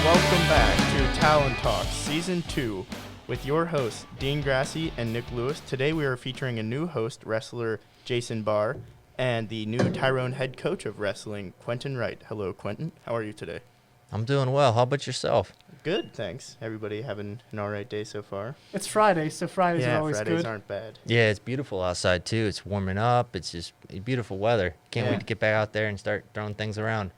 welcome back to Talon Talk Season 2 with your hosts Dean Grassi and Nick Lewis. Today we are featuring a new host, wrestler Jason Barr, and the new Tyrone head coach of wrestling, Quentin Wright. Hello, Quentin. How are you today? I'm doing well. How about yourself? Good, thanks. Everybody having an all right day so far? It's Friday, so Fridays are always Fridays good. aren't bad. Yeah, it's beautiful outside, too. It's warming up. It's just beautiful weather. Can't wait to get back out there and start throwing things around.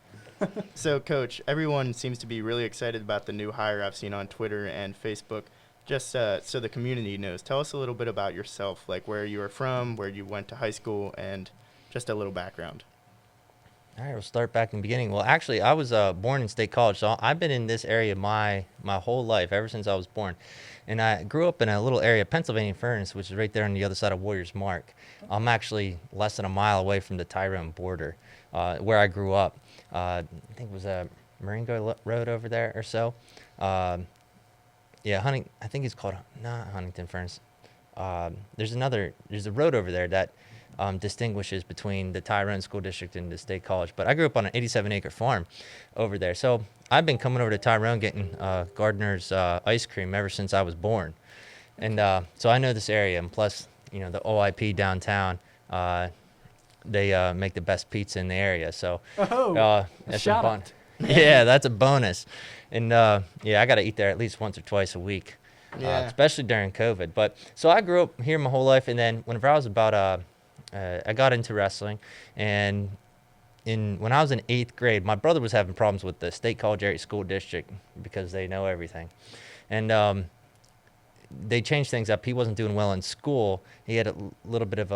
So, Coach, everyone seems to be really excited about the new hire I've seen on Twitter and Facebook. Just so the community knows, tell us a little bit about yourself, like where you are from, where you went to high school, and just a little background. All right, we'll start back in the beginning. Well, actually, I was born in State College, so I've been in this area my whole life, ever since I was born. And I grew up in a little area, Pennsylvania Furnace, which is right there on the other side of Warriors Mark. I'm actually less than a mile away from the Tyrone border, where I grew up. I think it was a Marengo Road over there or so. I think it's called, not Huntington Furnace. There's a road over there that distinguishes between the Tyrone School District and the State College. But I grew up on an 87-acre farm over there. So I've been coming over to Tyrone getting Gardner's ice cream ever since I was born. And so I know this area. And plus, the OIP downtown, they make the best pizza in the area. So that's shout out. Yeah, that's a bonus. And I got to eat there at least once or twice a week, especially during COVID. But so I grew up here my whole life. And then whenever I was about I got into wrestling, and when I was in 8th grade, my brother was having problems with the State College Area School District because they know everything. And they changed things up. He wasn't doing well in school. He had a little bit of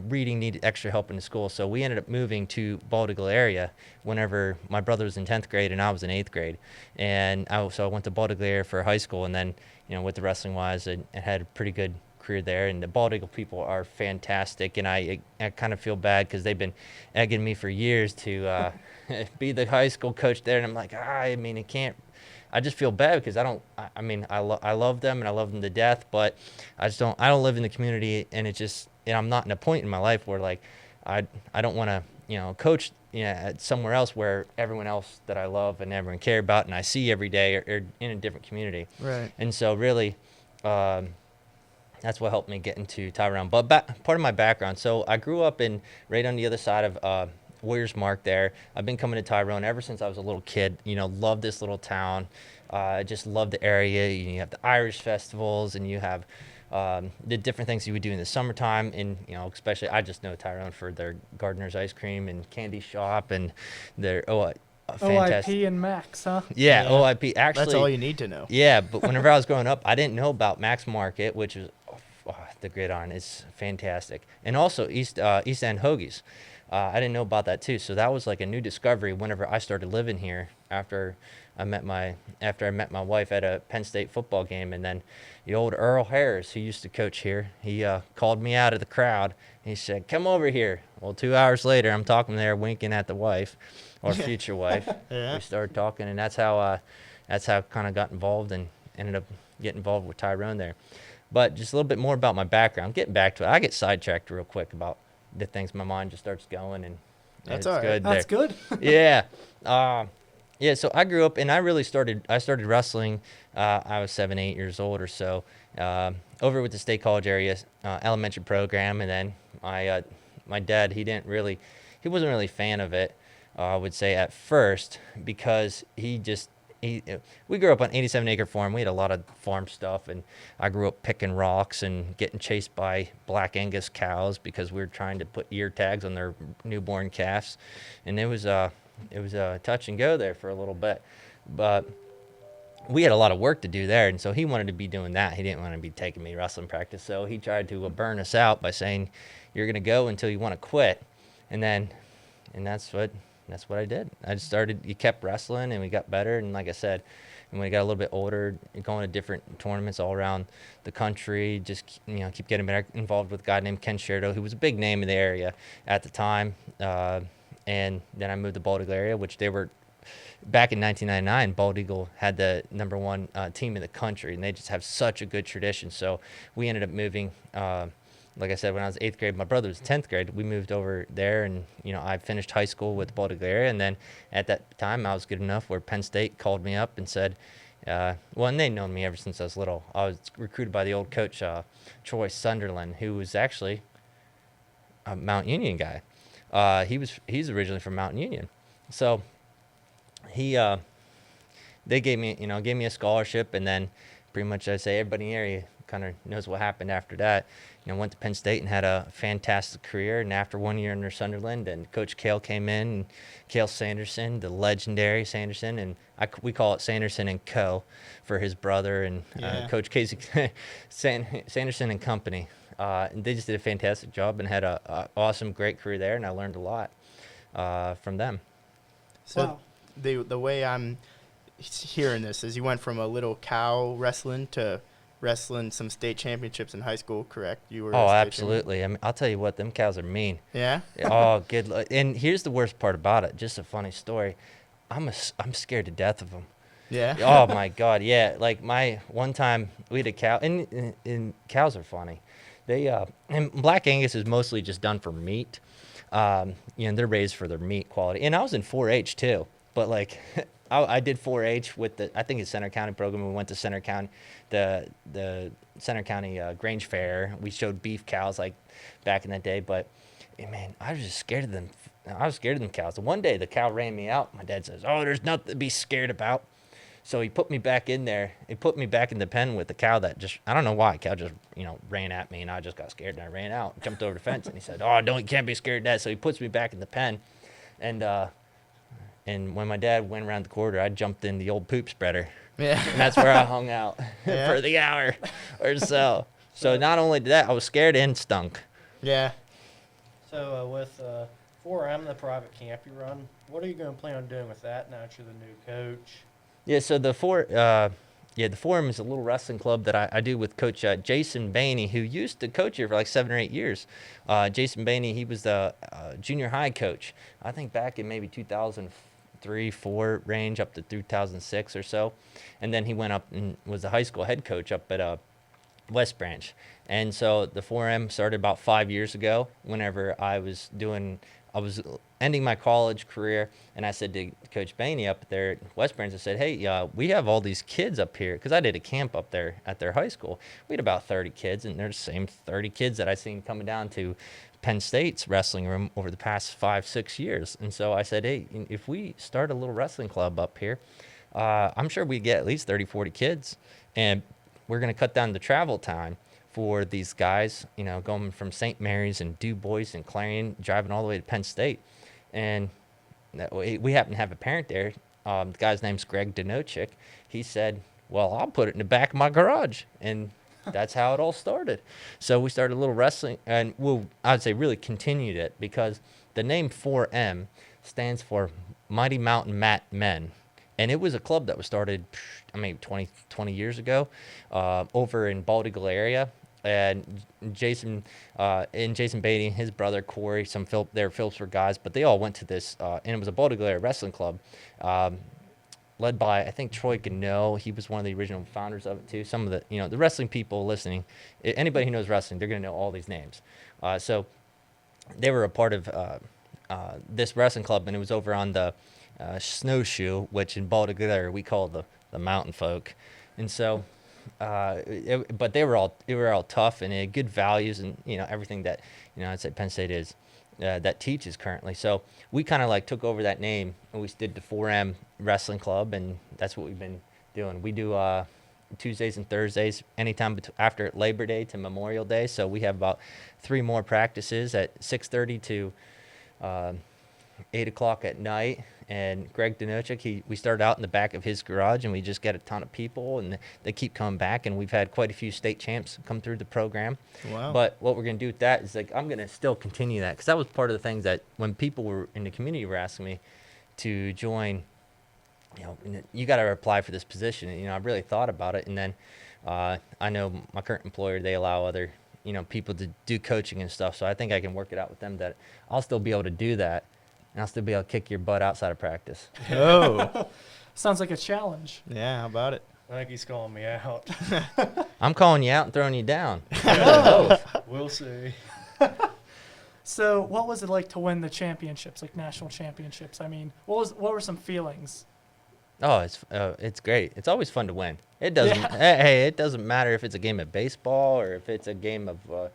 reading, needed extra help in school. So we ended up moving to Bald Eagle area whenever my brother was in 10th grade and I was in 8th grade. And so I went to Bald Eagle area for high school, and then, with the wrestling wise, I had a pretty good career there. And the Bald Eagle people are fantastic. And I kind of feel bad because they've been egging me for years to be the high school coach there. And I'm like, I just feel bad because I love them and I love them to death, but I don't live in the community, and I'm not in a point in my life where like I don't want to coach at somewhere else where everyone else that I love and everyone care about and I see every day are in a different community. Right. And so really that's what helped me get into Tyrone. But part of my background, so I grew up right on the other side of Warriors Mark there. I've been coming to Tyrone ever since I was a little kid. Love this little town. I just love the area. You have the Irish festivals, and you have the different things you would do in the summertime. And especially I just know Tyrone for their Gardner's ice cream and candy shop and their fantastic OIP and Max, huh? Yeah, OIP. Actually, that's all you need to know. Yeah, but whenever I was growing up, I didn't know about Max Market, which is the gridiron. It's fantastic, and also East End Hoagies. I didn't know about that too, so that was like a new discovery whenever I started living here after I met my wife at a Penn State football game. And then the old Earl Harris, who used to coach here, he called me out of the crowd. He said, "Come over here." Well, 2 hours later, I'm talking there, winking at the wife, or future wife. Yeah. We started talking, and that's how I kind of got involved and ended up getting involved with Tyrone there. But just a little bit more about my background. Getting back to it, I get sidetracked real quick about the things. My mind just starts going, and That's it's all right. good. That's there. good. Yeah. So I grew up, and I started wrestling. I was 7, 8 years old or so, over with the State College area elementary program, and then my dad, he wasn't really a fan of it. I would say at first, because we grew up on 87-acre farm. We had a lot of farm stuff, and I grew up picking rocks and getting chased by black Angus cows because we were trying to put ear tags on their newborn calves, and it was a touch and go there for a little bit. But we had a lot of work to do there, and so he wanted to be doing that. He didn't want to be taking me wrestling practice, so he tried to burn us out by saying, "You're going to go until you want to quit," and that's what I did. You kept wrestling, and we got better. And like I said, when we got a little bit older, going to different tournaments all around the country, just keep getting better. Involved with a guy named Ken Sherdo, who was a big name in the area at the time. And then I moved to Bald Eagle area, which they were back in 1999. Bald Eagle had the #1 team in the country, and they just have such a good tradition. So we ended up moving like I said, when I was 8th grade, my brother was 10th grade. We moved over there, and I finished high school with Boulder area. And then at that time, I was good enough where Penn State called me up and said, and they'd known me ever since I was little. I was recruited by the old coach, Troy Sunderland, who was actually a Mount Union guy. He's originally from Mount Union, so they gave me a scholarship, and then pretty much I'd say everybody in the area kind of knows what happened after that. Went to Penn State and had a fantastic career. And after 1 year under Sunderland, and Coach Cale came in, and Cale Sanderson, the legendary Sanderson, and we call it Sanderson and Co. for his brother, and Coach Casey Sanderson and Company. And they just did a fantastic job and had a awesome, great career there, and I learned a lot from them. So the way I'm hearing this is you went from a little cow wrestling to wrestling some state championships in high school, correct? You were absolutely. I mean, I'll tell you what, them cows are mean. Yeah? Oh, good. And here's the worst part about it, just a funny story. I'm scared to death of them. Yeah? Oh, my God, yeah. Like, one time we had a cow, and cows are funny. They and Black Angus is mostly just done for meat. They're raised for their meat quality. And I was in 4-H too, but like I did 4-H with I think it's Center County program. We went to Center County, the Center County Grange Fair. We showed beef cows like back in the day, but man, I was just scared of them. I was scared of them cows. One day the cow ran me out. My dad says, "Oh, there's nothing to be scared about." So he put me back in there. He put me back in the pen with the cow that just, I don't know why, cow just, ran at me, and I just got scared, and I ran out, jumped over the fence, and he said, "Oh, you can't be scared of that." So he puts me back in the pen, and when my dad went around the corner, I jumped in the old poop spreader. Yeah. And that's where I hung out for the hour or so. So not only did that, I was scared and stunk. Yeah. So with 4M, the private camp you run, what are you going to plan on doing with that now that you're the new coach? Yeah, so the Forum is a little wrestling club that I do with Coach Jason Bainey, who used to coach here for like 7 or 8 years. Jason Bainey, he was the junior high coach, I think back in maybe 2003-4 range up to 2006 or so. And then he went up and was the high school head coach up at West Branch. And so the 4M started about 5 years ago whenever I was ending my college career, and I said to Coach Bainey up there at West Branch, I said, "Hey, we have all these kids up here," because I did a camp up there at their high school. We had about 30 kids, and they're the same 30 kids that I seen coming down to Penn State's wrestling room over the past 5-6 years. And so I said, "Hey, if we start a little wrestling club up here, I'm sure we get at least 30-40 kids, and we're going to cut down the travel time for these guys, going from St. Mary's and Du Bois and Clarion, driving all the way to Penn State." And we happen to have a parent there. The guy's name's Greg Denochik. He said, "Well, I'll put it in the back of my garage." And that's how it all started. So we started a little wrestling, and I'd say really continued it, because the name 4M stands for Mighty Mountain Mat Men. And it was a club that was started, 20 years ago over in Bald Eagle area. And Jason Beatty, his brother Corey, their Phillips were guys, but they all went to this, and it was a Bald Eagle area wrestling club, led by, I think, Troy Gano. He was one of the original founders of it too. Some of the, the wrestling people listening, anybody who knows wrestling, they're going to know all these names. So they were a part of this wrestling club, and it was over on the Snowshoe, which in Bald Eagle area we call the mountain folk. And so but they were all tough, and they had good values, and everything that I'd say Penn State is that teaches currently. So we kind of like took over that name, and we did the 4M Wrestling Club, and that's what we've been doing. We do Tuesdays and Thursdays, anytime after Labor Day to Memorial Day. So we have about 3 more practices at 6:30 to 8 o'clock at night. And Greg Denochik, we started out in the back of his garage, and we just get a ton of people, and they keep coming back, and we've had quite a few state champs come through the program. Wow. But what we're going to do with that is, I'm going to still continue that, because that was part of the things that when people were in the community were asking me to join, you got to apply for this position. And, I really thought about it, and then I know my current employer, they allow other, people to do coaching and stuff, so I think I can work it out with them that I'll still be able to do that. And I'll still be able to kick your butt outside of practice. Oh. Sounds like a challenge. Yeah, how about it? I think he's calling me out. I'm calling you out and throwing you down. We'll see. So, what was it like to win the championships, like national championships? I mean, what were some feelings? Oh, it's great. It's always fun to win. It doesn't. Hey, it doesn't matter if it's a game of baseball or if it's a game of a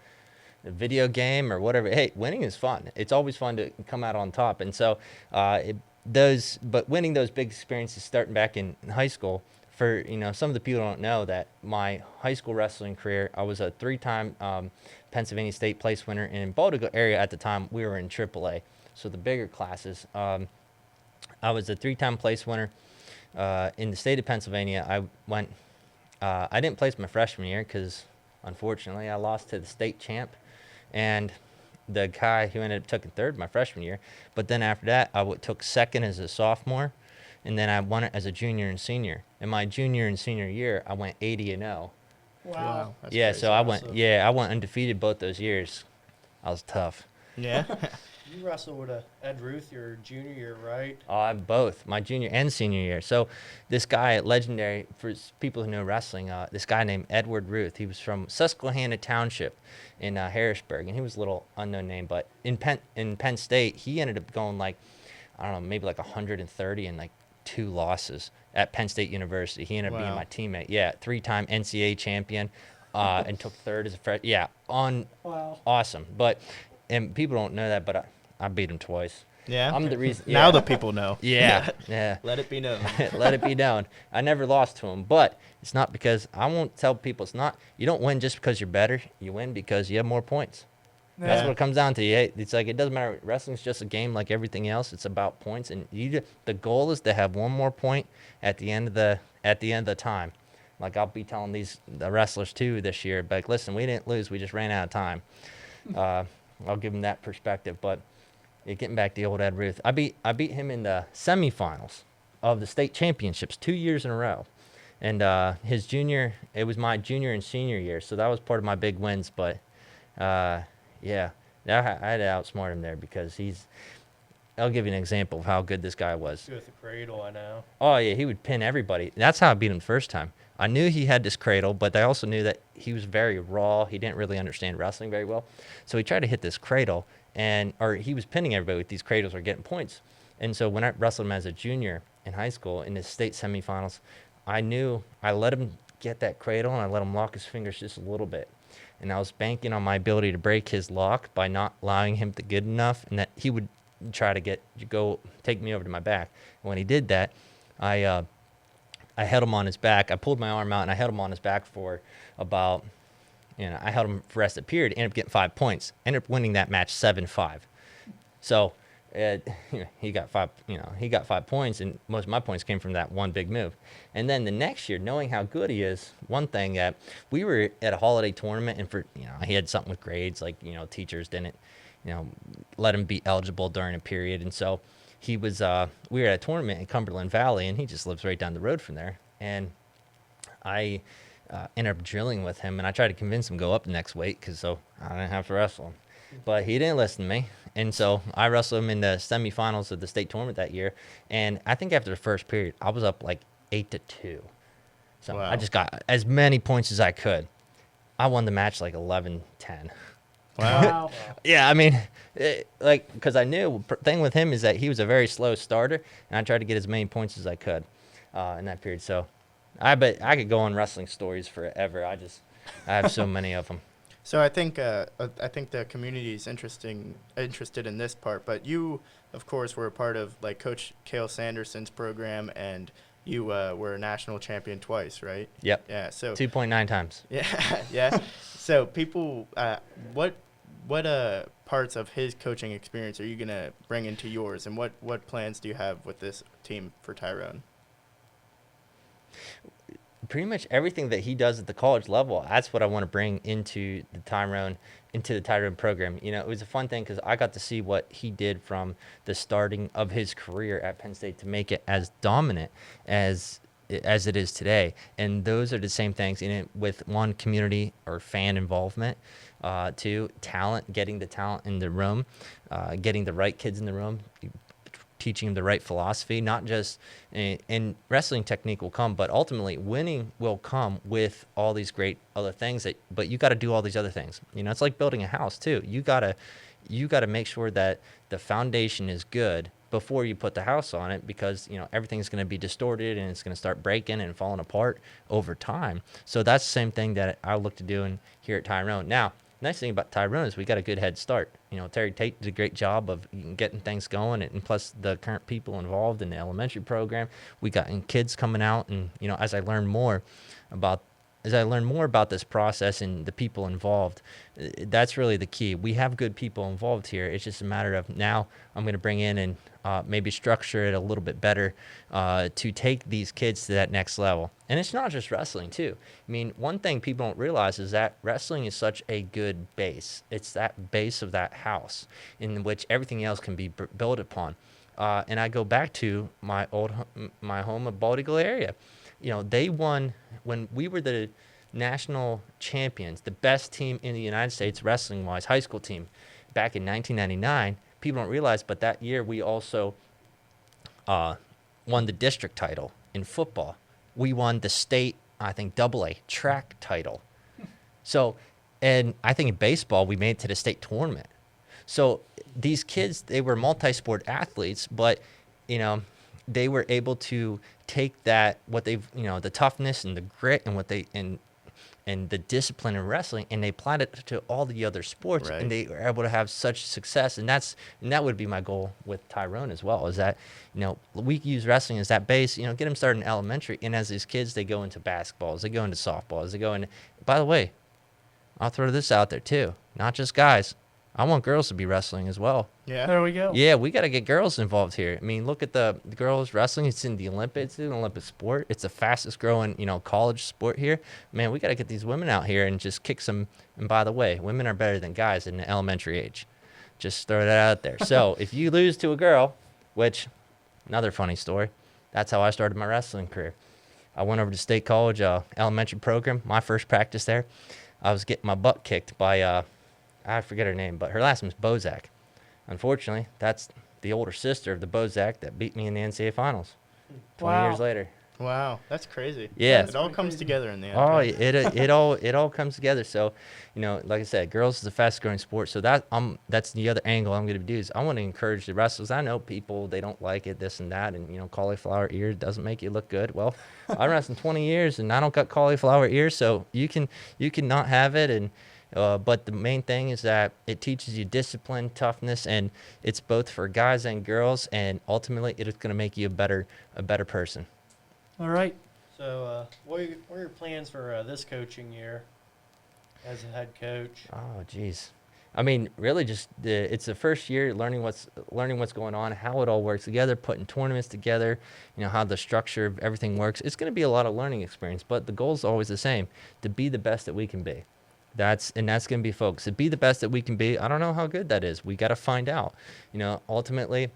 video game or whatever. Hey, winning is fun. It's always fun to come out on top. And so, but winning those big experiences, starting back in high school. For some of the people don't know that my high school wrestling career, I was a 3-time Pennsylvania State place winner, and in Baltimore area at the time we were in AAA, so the bigger classes. I was a 3-time place winner in the state of Pennsylvania. I didn't place my freshman year because unfortunately I lost to the state champ, and the guy who ended up taking third my freshman year. But then after that, I took second as a sophomore. And then I won it as a junior and senior. In my junior and senior year, I went 80-0. Wow. That's Yeah, crazy. so I went undefeated both those years. I was tough. Yeah. You wrestled with Ed Ruth your junior year, right? Both my junior and senior year. So this guy, legendary for people who know wrestling, this guy named Edward Ruth. He was from Susquehanna Township in Harrisburg, and he was a little unknown name. But in Penn State, he ended up going like, I don't know, maybe like 130 and like 2 losses at Penn State University. He ended up being my teammate. Yeah, 3-time NCAA champion, and took third as a freshman. Yeah, awesome. And people don't know that, but I beat him twice. Yeah. I'm the reason. Now the people know. Yeah. Let it be known. Let it be known. I never lost to him, but it's not because I won't tell people. It's not. You don't win just because you're better. You win because you have more points. That's what it comes down to. It's like it doesn't matter. Wrestling's just a game like everything else. It's about points, and the goal is to have one more point at the end of the time. Like I'll be telling the wrestlers too this year, like, listen, we didn't lose, we just ran out of time. I'll give them that perspective. But getting back to the old Ed Ruth, I beat him in the semifinals of the state championships 2 years in a row, and it was my junior and senior year, so that was part of my big wins. But yeah, I had to outsmart him there because I'll give you an example of how good this guy was. With the cradle, I know. Oh, yeah, he would pin everybody. That's how I beat him the first time. I knew he had this cradle, but I also knew that he was very raw. He didn't really understand wrestling very well. So he tried to hit this cradle, or he was pinning everybody with these cradles or getting points. And so when I wrestled him as a junior in high school in the state semifinals, I let him get that cradle, and I let him lock his fingers just a little bit. And I was banking on my ability to break his lock by not allowing him to get enough, and that he would try to take me over to my back. And when he did that, I held him on his back. I pulled my arm out, and I held him on his back for about, I held him for the rest of the period. Ended up getting 5 points. Ended up winning that match 7-5. So he got 5 points, and most of my points came from that one big move. And then the next year, knowing how good he is, one thing that we were at a holiday tournament, and he had something with grades, like teachers didn't let him be eligible during a period, and so we were at a tournament in Cumberland Valley, and he just lives right down the road from there. And I ended up drilling with him, and I tried to convince him to go up the next weight so I didn't have to wrestle him. But he didn't listen to me, and so I wrestled him in the semifinals of the state tournament that year. And I think after the first period, I was up like 8-2. So I just got as many points as I could. I won the match like 11-10. Wow. Yeah, I mean, because I knew the thing with him is that he was a very slow starter, and I tried to get as many points as I could in that period. So I bet I could go on wrestling stories forever. I have so many of them. So I think the community is interested in this part, but you, of course, were a part of like Coach Cale Sanderson's program, and you were a national champion twice, right? Yep. Yeah. So 2.9 times. Yeah, yeah. So people, what parts of his coaching experience are you gonna bring into yours, and what plans do you have with this team for Tyrone? Pretty much everything that he does at the college level, that's what I want to bring into the Tyrone program. It was a fun thing because I got to see what he did from the starting of his career at Penn State to make it as dominant as it is today. And those are the same things in it with one, community or fan involvement, two, talent, getting the talent in the room, getting the right kids in the room, teaching them the right philosophy, not just and wrestling technique will come, but ultimately winning will come with all these great other things but you got to do all these other things. It's like building a house too. You got to make sure that the foundation is good before you put the house on it, because everything's going to be distorted and it's going to start breaking and falling apart over time. So that's the same thing that I look to do here at Tyrone. Now, nice thing about Tyrone is we got a good head start. Terry Tate did a great job of getting things going, and plus the current people involved in the elementary program. We got kids coming out, and as I learn more about this process and the people involved, that's really the key. We have good people involved here. It's just a matter of now I'm going to bring in and maybe structure it a little bit better to take these kids to that next level. And it's not just wrestling, too. I mean, one thing people don't realize is that wrestling is such a good base. It's that base of that house in which everything else can be built upon. And I go back to my home of Bald Eagle area. They won when we were the national champions, the best team in the United States wrestling-wise, high school team, back in 1999. People don't realize, but that year we also won the district title in football. We won the state, I think, AA track title. So, and I think in baseball, we made it to the state tournament. So these kids, they were multi-sport athletes, but, they were able to take that, what they've, the toughness and the grit and what they, and the discipline in wrestling, and they applied it to all the other sports, Right. and they were able to have such success. And that would be my goal with Tyrone as well, is that, we use wrestling as that base, get them started in elementary, and as these kids, they go into basketballs, they go into softballs, they go into, by the way, I'll throw this out there too, not just guys. I want girls to be wrestling as well. Yeah. There we go. Yeah, we got to get girls involved here. I mean, look at the girls wrestling. It's in the Olympics. It's an Olympic sport. It's the fastest growing, college sport here. Man, we got to get these women out here and just kick some. And by the way, women are better than guys in the elementary age. Just throw that out there. So if you lose to a girl, which, another funny story, that's how I started my wrestling career. I went over to State College elementary program, my first practice there. I was getting my butt kicked by, I forget her name, but her last name's Bozak. Unfortunately, that's the older sister of the Bozak that beat me in the NCAA finals 20 years later. Wow, that's crazy. Yeah. It all comes together in the end. Oh, right? it all comes together. So, like I said, girls is the fastest growing sport. So that's the other angle I'm going to do is I want to encourage the wrestlers. I know people, they don't like it, this and that, and cauliflower ear doesn't make you look good. Well, I wrestled 20 years and I don't got cauliflower ears, so you can not have it. And but the main thing is that it teaches you discipline, toughness, and it's both for guys and girls. And ultimately, it is going to make you a better person. All right. So, what are your plans for this coaching year as a head coach? Oh, geez. I mean, really, just it's the first year learning what's going on, how it all works together, putting tournaments together, how the structure of everything works. It's going to be a lot of learning experience, but the goal is always the same: to be the best that we can be. That's going to be focused. To be the best that we can be. I don't know how good that is. We got to find out. Ultimately,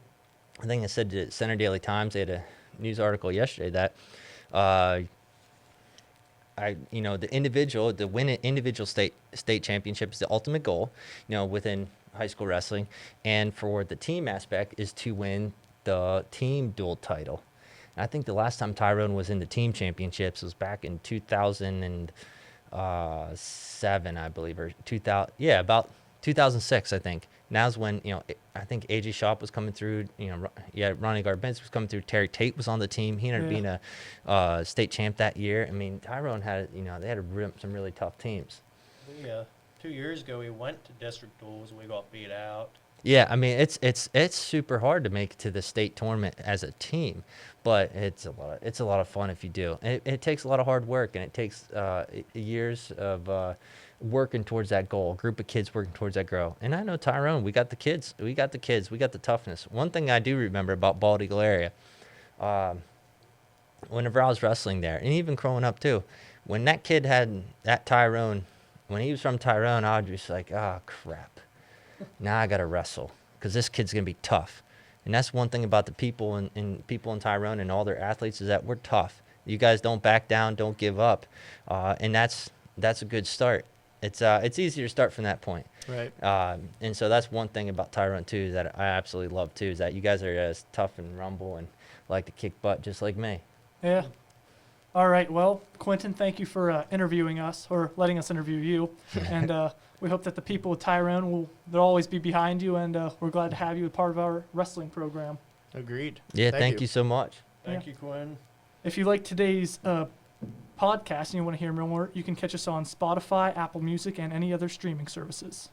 I think I said to Center Daily Times, they had a news article yesterday that the individual, to win an individual state championship is the ultimate goal, within high school wrestling. And for the team aspect is to win the team dual title. And I think the last time Tyrone was in the team championships was back in 2007, I believe, or 2000. Yeah, about 2006, I think. Now's when, I think A.J. Shop was coming through, Ronnie Garbins was coming through. Terry Tate was on the team. He ended up being a state champ that year. I mean, Tyrone had, they had some really tough teams. We 2 years ago, we went to district duels. We got beat out. Yeah, I mean, it's super hard to make it to the state tournament as a team, but it's a lot of fun if you do. It takes a lot of hard work, and it takes years of working towards that goal, a group of kids working towards that goal. And I know Tyrone, we got the kids, we got the toughness. One thing I do remember about Bald Eagle area, whenever I was wrestling there, and even growing up too, when that kid had that Tyrone, when he was from Tyrone, I was just like, oh, crap. Now I got to wrestle because this kid's going to be tough. And that's one thing about the people and people in Tyrone and all their athletes is that we're tough. You guys don't back down, don't give up. And that's a good start. it's easier to start from that point. Right. And so that's one thing about Tyrone too that I absolutely love too, is that you guys are as tough and rumble and like to kick butt just like me. Yeah. All right. Well, Quentin, thank you for interviewing us, or letting us interview you. And we hope that the people with Tyrone they'll always be behind you, and we're glad to have you as part of our wrestling program. Agreed. Yeah, thank you so much. Thank you, Quinn. If you like today's podcast and you want to hear more, you can catch us on Spotify, Apple Music, and any other streaming services.